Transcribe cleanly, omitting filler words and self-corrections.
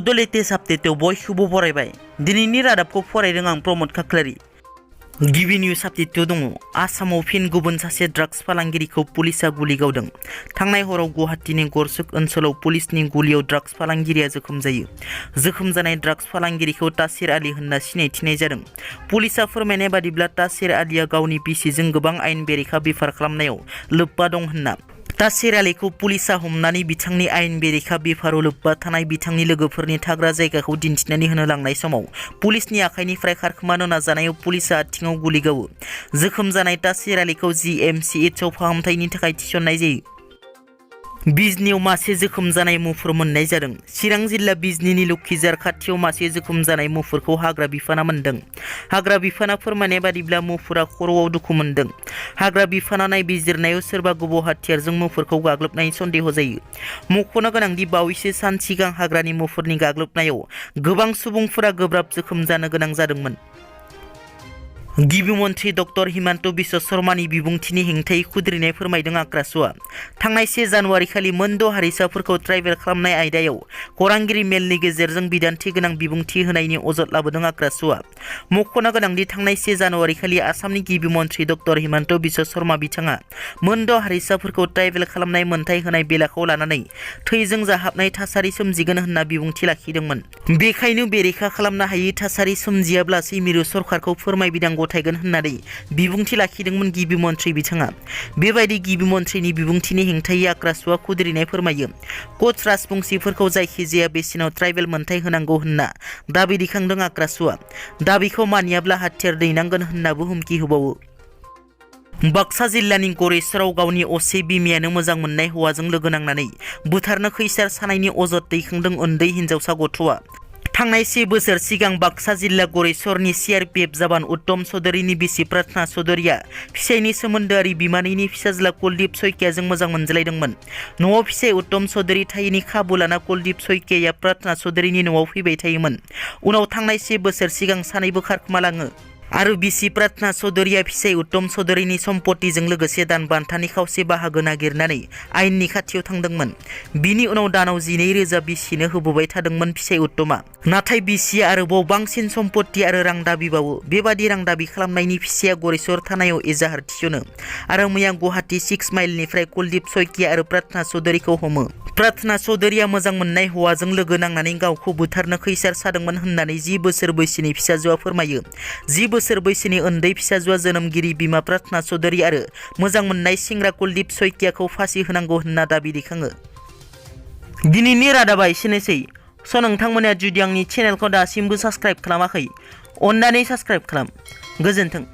बड' लेटेस्ट आपडेटआव बयखौबो बरायबाय। दिनैनि रादाबखौ फरायदों आं प्रमद खाख्लारि। गिबि निउज आपडेटआव दङ। आसामाव फिन गुबुन सासे ड्राग्स फालांगिरिखौ पुलिसआ गुलि गावदों। थांनाय हराव गुवाहाटीनि गरसुक ओनसोलाव पुलिसनि गुलियाव ड्राग्स फालांगिरिया जोखोम जायो। जोखोम जानाय ड्राग्स फालांगिरिखौ तासिर आली होनना सिनायथिनाय जादों। पुलिसआ फोरमायनाय बादिब्ला तासिर आलीया गावनि बिसिजों गोबां आयेन बेरेखा बेफार खालामनायाव लोब्बा दं होनना। तासिर आलीखौ पुलिसआ हमनानै बिथांनि आयेन बेरेखा बेफाराव लोब्बा थानाय बिथांनि लोगोफोरनि थाग्रा जायगाखौ दिन्थिनानै होनो लांनाय समाव पुलिसनि आखाइनिफ्राय खारखोमानो नाजानायाव पुलिसआ आथिङाव गुलि गावो। जोखोम जानाय तासिर आलीखौ GMCHआव फाहामथायनि थाखाय थिसननाय जायो। बिजनीआव मासे जोखोम जानाय मुफुर मोननाय जादों। चिरां जिल्ला बिजनीनि लोखिजार खाथियाव मासे जोखोम जानाय मुफुरखौ हाग्रा बिफाना मोनदों। हाग्रा बिफाना फोरमायनाय बादिब्ला मुफुरा खर'आव दुखु मोनदों। हाग्रा बिफाना नायबिजिरनायाव सोरबा गुबुन हाथियारजों मुफुरखौ गाग्लोबनायनि सन्देह जायो। मख'नो गोनांदि बावैसो सान सिगां हाग्रानि मुफुरनि गाग्लोबनायाव गोबां सुबुंफोरा गोब्राब जोखोम जानो गोनां जादोंमोन। गिबि मन्थ्रि डक्टर हिमन्त बिश्व शर्मानि बिबुंथिनि हेंथायै खुद्रिनाय फोरमायदों आक्रासुआ। थांनाय 1 जानुवारि खालि मोनद' हारिसाफोरखौ ट्राइबेल खालामनाय आयदायाव खौरांगिरि मेलनि गेजेरजों बिदान्थि गोनां बिबुंथि होनायनि अजद लाबोदों आक्रासुआ। मख'नो गोनांदि थांनाय 1 जानुवारि खालि आसामनि गिबि मन्थ्रि डक्टर हिमन्त बिश्व शर्मा बिथाङा मोनद' हारिसाफोरखौ ट्राइबेल खालामनाय मोनथाय होनाय बेलाखौ लानानै थैजों जाहाबनाय थासारि सोमजिगोन होनना बिबुंथि लाखिदोंमोन। बेखायनो बेरेखा खालामनो हायै थासारि सोमजियाब्लासो मिरु सरकारखौ फोरमायबिदां गथायगोन होननानै बिबुंथि लाखिदोंमोन गिबि मन्थ्रि बिथाङा। बेबायदि गिबि मन्थ्रिनि बिबुंथिनि हेंथायै आक्रासुआ खुद्रिनाय फोरमायो। कच राजबंसिफोरखौ जायखिजाया बेसेनाव ट्राइबेल मोनथाय होनांगौ होनना दाबि दैखांदों आक्रासुआ। दाबिखौ मानियाब्ला हाथियार दैनांगोन होननाबो हुमखि होबावो। बाक्सा जिल्लानि गरेस्वराव गावनि असे बिमायानो मोजां मोननाय हौवाजों लोगो नांनानै बुथारनो खैसार सानायनि अजद दैखांदों उन्दै हिनजावसा गथ'आ। थांनाय 1 बोसोर सिगां बाक्सा जिल्ला गरेस्वरनि CRPF जवान उत्तम चौधुरीनि बिसि प्रार्थना चौधुरीया फिसायनि सोमोन्दोआरि बिमानैनि फिसाज्ला कुलदीप सयकियाजों मोजां मोनज्लायदोंमोन। न'आव फिसाय उत्तम चौधुरी थायैनि खाबु लाना कुलदीप सयकियाया प्रार्थना चौधुरीनि न'आव फैबाय थायोमोन। उनाव थांनाय 1 बोसोर सिगां सानैबो खारखोमालाङो आरो बिसि प्रार्थना चौधुरीया फिसाय उत्तम चौधुरीनि सम्पतिजों लोगोसे दान बान्थानि खावसे बाहागो नागिरनानै आयेननि खाथियाव थांदोंमोन। बिनि उनाव दानाव 12,000 बिसिनो होबोबाय थादोंमोन फिसाय उत्तमा। नाथाय बिसिया आरोबाव बांसिन सम्पति आरो रां दाबिबावो। बेबादि रां दाबि खालामनायनि फिसाया गरेस्वर थानायाव एजाहार थिसनो आरो मैया गुवाहाटी 6 माइलनिफ्राय कुलदीप सयकिया आरो प्रार्थना चौधुरीखौ हमो। प्रार्थना चौधुरीया मोजां मोननाय हौवाजों लोगो नांनानै गावखौ बुथारनो खैसार सादोंमोन होननानै 10 बोसोर बैसोनि फिसाजोआ फोरमायो। 10 बोसोर बैसोनि उन्दै फिसाजोआ जोनोमगिरि बिमा प्रार्थना चौधुरी आरो मोजां मोननाय सेंग्रा कुलदीप सयकियाखौ फासि होनांगौ होनना दाबि दैखाङो। दिनैनि रादाबा एसेनोसै। नोंथांमोना जुदि आंनि चेनेलखौ दासिमबो साबस्क्राइब खालामाखै, अन्नानै साबस्क्राइब खालाम। गोजोन्थों।